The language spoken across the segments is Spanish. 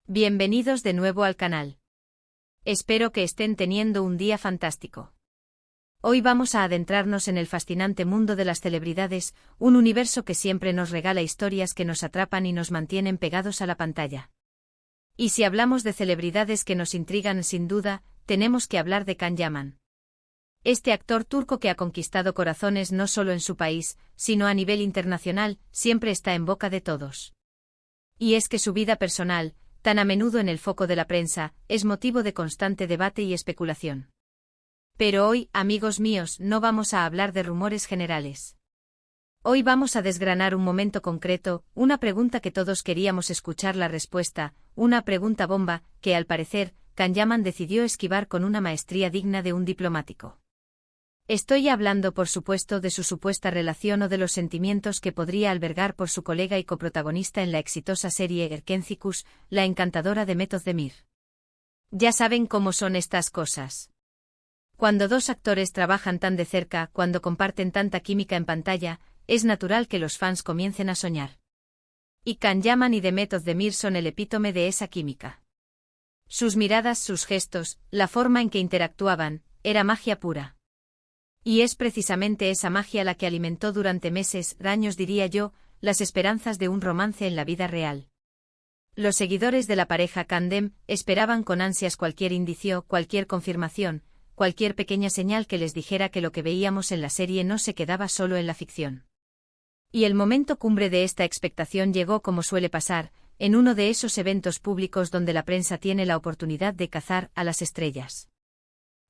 Bienvenidos de nuevo al canal. Espero que estén teniendo un día fantástico. Hoy vamos a adentrarnos en el fascinante mundo de las celebridades, un universo que siempre nos regala historias que nos atrapan y nos mantienen pegados a la pantalla. Y si hablamos de celebridades que nos intrigan sin duda, tenemos que hablar de Can Yaman. Este actor turco que ha conquistado corazones no solo en su país, sino a nivel internacional, siempre está en boca de todos. Y es que su vida personal, tan a menudo en el foco de la prensa, es motivo de constante debate y especulación. Pero hoy, amigos míos, no vamos a hablar de rumores generales. Hoy vamos a desgranar un momento concreto, una pregunta que todos queríamos escuchar la respuesta, una pregunta bomba, que al parecer, Can Yaman decidió esquivar con una maestría digna de un diplomático. Estoy hablando por supuesto de su supuesta relación o de los sentimientos que podría albergar por su colega y coprotagonista en la exitosa serie Erkencikus, la encantadora Demet Özdemir. Ya saben cómo son estas cosas. Cuando dos actores trabajan tan de cerca, cuando comparten tanta química en pantalla, es natural que los fans comiencen a soñar. Y Can Yaman y Demet Özdemir son el epítome de esa química. Sus miradas, sus gestos, la forma en que interactuaban, era magia pura. Y es precisamente esa magia la que alimentó durante meses, años diría yo, las esperanzas de un romance en la vida real. Los seguidores de la pareja Candem esperaban con ansias cualquier indicio, cualquier confirmación, cualquier pequeña señal que les dijera que lo que veíamos en la serie no se quedaba solo en la ficción. Y el momento cumbre de esta expectación llegó como suele pasar, en uno de esos eventos públicos donde la prensa tiene la oportunidad de cazar a las estrellas.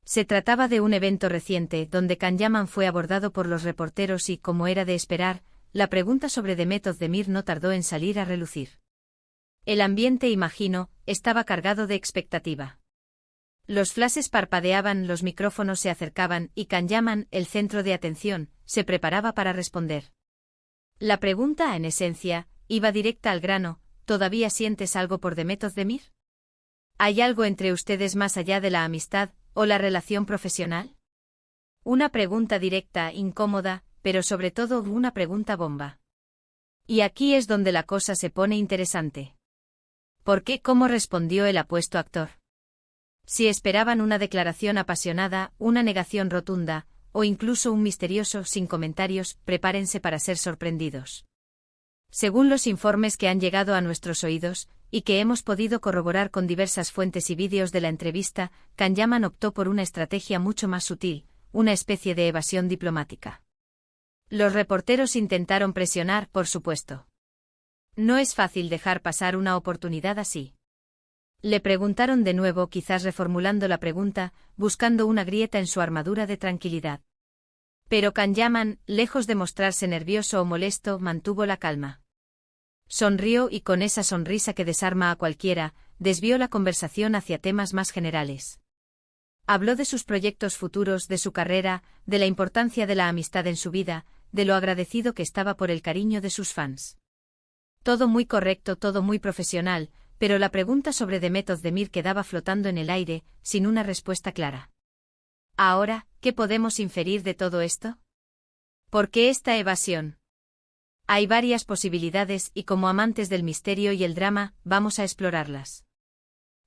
Se trataba de un evento reciente donde Can Yaman fue abordado por los reporteros y, como era de esperar, la pregunta sobre Demet Özdemir no tardó en salir a relucir. El ambiente, imagino, estaba cargado de expectativa. Los flashes parpadeaban, los micrófonos se acercaban y Can Yaman, el centro de atención, se preparaba para responder. La pregunta, en esencia, iba directa al grano: ¿todavía sientes algo por Demet Özdemir? ¿Hay algo entre ustedes más allá de la amistad o la relación profesional? Una pregunta directa, incómoda, pero sobre todo una pregunta bomba. Y aquí es donde la cosa se pone interesante. ¿Por qué? ¿Cómo respondió el apuesto actor? Si esperaban una declaración apasionada, una negación rotunda, o incluso un misterioso sin comentarios, prepárense para ser sorprendidos. Según los informes que han llegado a nuestros oídos, y que hemos podido corroborar con diversas fuentes y vídeos de la entrevista, Can Yaman optó por una estrategia mucho más sutil, una especie de evasión diplomática. Los reporteros intentaron presionar, por supuesto. No es fácil dejar pasar una oportunidad así. Le preguntaron de nuevo, quizás reformulando la pregunta, buscando una grieta en su armadura de tranquilidad. Pero Can Yaman, lejos de mostrarse nervioso o molesto, mantuvo la calma. Sonrió y con esa sonrisa que desarma a cualquiera, desvió la conversación hacia temas más generales. Habló de sus proyectos futuros, de su carrera, de la importancia de la amistad en su vida, de lo agradecido que estaba por el cariño de sus fans. Todo muy correcto, todo muy profesional, pero la pregunta sobre Demet Özdemir quedaba flotando en el aire, sin una respuesta clara. Ahora, ¿qué podemos inferir de todo esto? ¿Por qué esta evasión? Hay varias posibilidades y como amantes del misterio y el drama, vamos a explorarlas.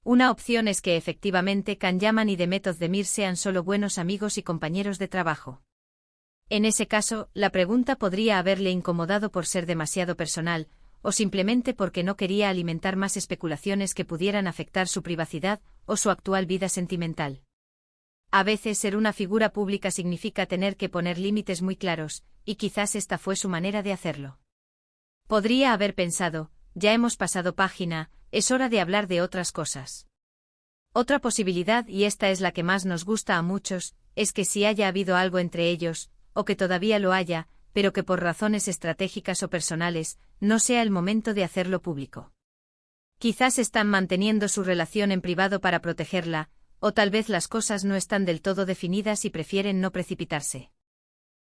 Una opción es que efectivamente Can Yaman y Demet Özdemir sean solo buenos amigos y compañeros de trabajo. En ese caso, la pregunta podría haberle incomodado por ser demasiado personal, o simplemente porque no quería alimentar más especulaciones que pudieran afectar su privacidad o su actual vida sentimental. A veces ser una figura pública significa tener que poner límites muy claros, y quizás esta fue su manera de hacerlo. Podría haber pensado: ya hemos pasado página, es hora de hablar de otras cosas. Otra posibilidad, y esta es la que más nos gusta a muchos, es que sí haya habido algo entre ellos, o que todavía lo haya, pero que por razones estratégicas o personales, no sea el momento de hacerlo público. Quizás están manteniendo su relación en privado para protegerla, o tal vez las cosas no están del todo definidas y prefieren no precipitarse.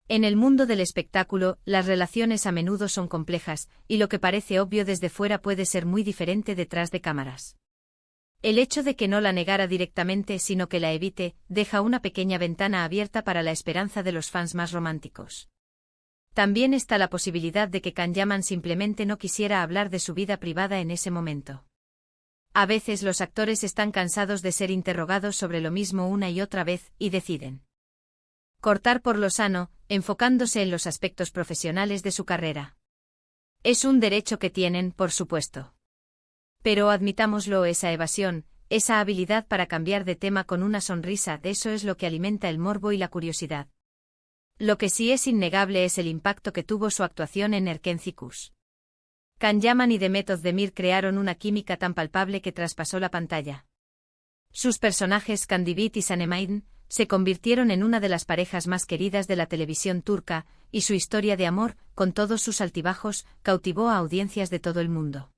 En el mundo del espectáculo, las relaciones a menudo son complejas, y lo que parece obvio desde fuera puede ser muy diferente detrás de cámaras. El hecho de que no la negara directamente sino que la evite, deja una pequeña ventana abierta para la esperanza de los fans más románticos. También está la posibilidad de que Can Yaman simplemente no quisiera hablar de su vida privada en ese momento. A veces los actores están cansados de ser interrogados sobre lo mismo una y otra vez, y deciden cortar por lo sano, enfocándose en los aspectos profesionales de su carrera. Es un derecho que tienen, por supuesto. Pero admitámoslo, esa evasión, esa habilidad para cambiar de tema con una sonrisa, eso es lo que alimenta el morbo y la curiosidad. Lo que sí es innegable es el impacto que tuvo su actuación en Erkencicus. Can Yaman y Demet Özdemir crearon una química tan palpable que traspasó la pantalla. Sus personajes Candivit y Sanemeyn se convirtieron en una de las parejas más queridas de la televisión turca, y su historia de amor, con todos sus altibajos, cautivó a audiencias de todo el mundo.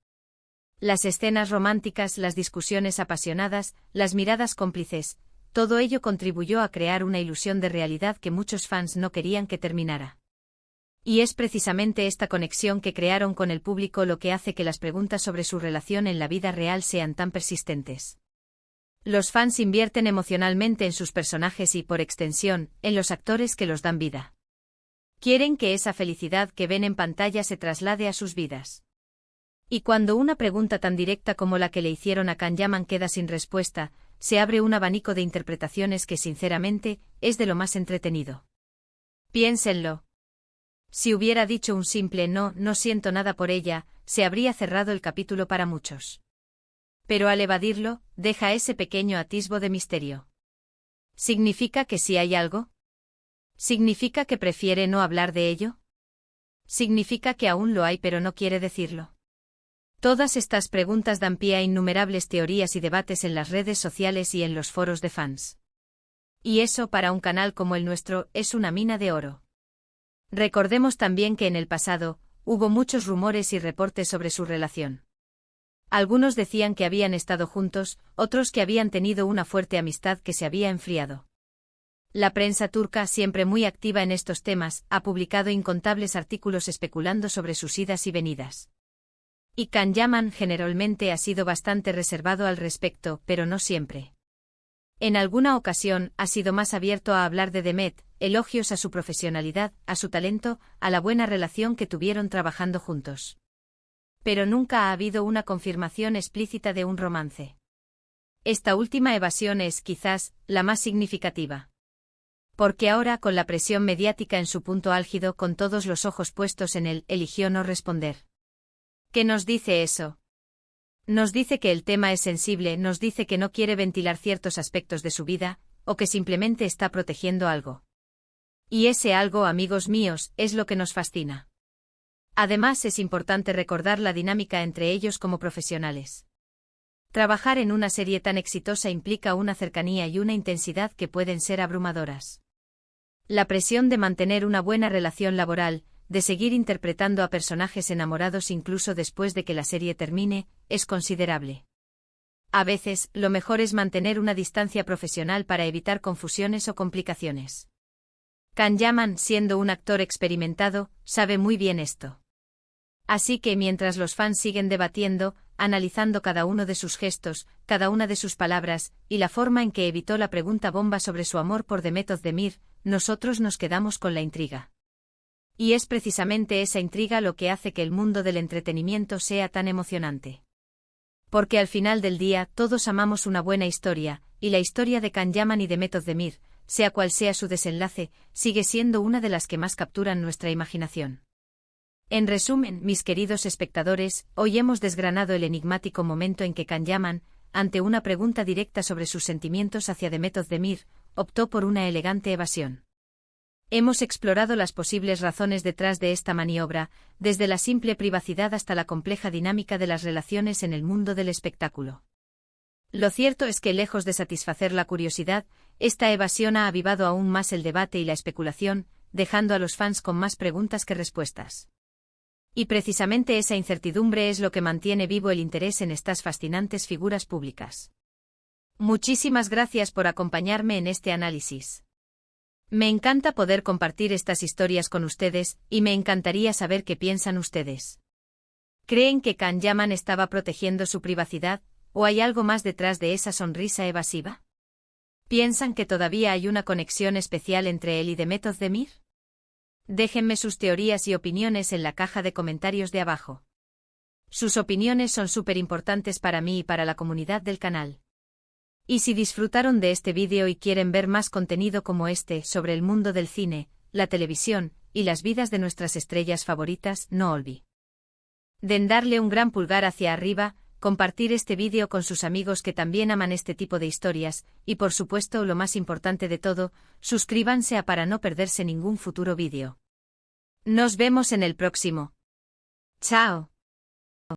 Las escenas románticas, las discusiones apasionadas, las miradas cómplices, todo ello contribuyó a crear una ilusión de realidad que muchos fans no querían que terminara. Y es precisamente esta conexión que crearon con el público lo que hace que las preguntas sobre su relación en la vida real sean tan persistentes. Los fans invierten emocionalmente en sus personajes y, por extensión, en los actores que los dan vida. Quieren que esa felicidad que ven en pantalla se traslade a sus vidas. Y cuando una pregunta tan directa como la que le hicieron a Can Yaman queda sin respuesta, se abre un abanico de interpretaciones que, sinceramente, es de lo más entretenido. Piénsenlo. Si hubiera dicho un simple no, no siento nada por ella, se habría cerrado el capítulo para muchos. Pero al evadirlo, deja ese pequeño atisbo de misterio. ¿Significa que sí hay algo? ¿Significa que prefiere no hablar de ello? ¿Significa que aún lo hay pero no quiere decirlo? Todas estas preguntas dan pie a innumerables teorías y debates en las redes sociales y en los foros de fans. Y eso, para un canal como el nuestro, es una mina de oro. Recordemos también que en el pasado, hubo muchos rumores y reportes sobre su relación. Algunos decían que habían estado juntos, otros que habían tenido una fuerte amistad que se había enfriado. La prensa turca, siempre muy activa en estos temas, ha publicado incontables artículos especulando sobre sus idas y venidas. Y Can Yaman generalmente ha sido bastante reservado al respecto, pero no siempre. En alguna ocasión ha sido más abierto a hablar de Demet, elogios a su profesionalidad, a su talento, a la buena relación que tuvieron trabajando juntos. Pero nunca ha habido una confirmación explícita de un romance. Esta última evasión es, quizás, la más significativa. Porque ahora, con la presión mediática en su punto álgido, con todos los ojos puestos en él, eligió no responder. ¿Qué nos dice eso? Nos dice que el tema es sensible, nos dice que no quiere ventilar ciertos aspectos de su vida, o que simplemente está protegiendo algo. Y ese algo, amigos míos, es lo que nos fascina. Además, es importante recordar la dinámica entre ellos como profesionales. Trabajar en una serie tan exitosa implica una cercanía y una intensidad que pueden ser abrumadoras. La presión de mantener una buena relación laboral, de seguir interpretando a personajes enamorados incluso después de que la serie termine, es considerable. A veces, lo mejor es mantener una distancia profesional para evitar confusiones o complicaciones. Can Yaman, siendo un actor experimentado, sabe muy bien esto. Así que mientras los fans siguen debatiendo, analizando cada uno de sus gestos, cada una de sus palabras, y la forma en que evitó la pregunta bomba sobre su amor por Demet Özdemir, nosotros nos quedamos con la intriga. Y es precisamente esa intriga lo que hace que el mundo del entretenimiento sea tan emocionante. Porque al final del día todos amamos una buena historia, y la historia de Can Yaman y Demet Özdemir, sea cual sea su desenlace, sigue siendo una de las que más capturan nuestra imaginación. En resumen, mis queridos espectadores, hoy hemos desgranado el enigmático momento en que Can Yaman, ante una pregunta directa sobre sus sentimientos hacia Demet Özdemir, optó por una elegante evasión. Hemos explorado las posibles razones detrás de esta maniobra, desde la simple privacidad hasta la compleja dinámica de las relaciones en el mundo del espectáculo. Lo cierto es que, lejos de satisfacer la curiosidad, esta evasión ha avivado aún más el debate y la especulación, dejando a los fans con más preguntas que respuestas. Y precisamente esa incertidumbre es lo que mantiene vivo el interés en estas fascinantes figuras públicas. Muchísimas gracias por acompañarme en este análisis. Me encanta poder compartir estas historias con ustedes, y me encantaría saber qué piensan ustedes. ¿Creen que Can Yaman estaba protegiendo su privacidad, o hay algo más detrás de esa sonrisa evasiva? ¿Piensan que todavía hay una conexión especial entre él y Demet Özdemir? Déjenme sus teorías y opiniones en la caja de comentarios de abajo. Sus opiniones son súper importantes para mí y para la comunidad del canal. Y si disfrutaron de este vídeo y quieren ver más contenido como este sobre el mundo del cine, la televisión y las vidas de nuestras estrellas favoritas, no olviden darle un gran pulgar hacia arriba, compartir este vídeo con sus amigos que también aman este tipo de historias, y por supuesto lo más importante de todo, suscríbanse para no perderse ningún futuro vídeo. Nos vemos en el próximo. ¡Chao!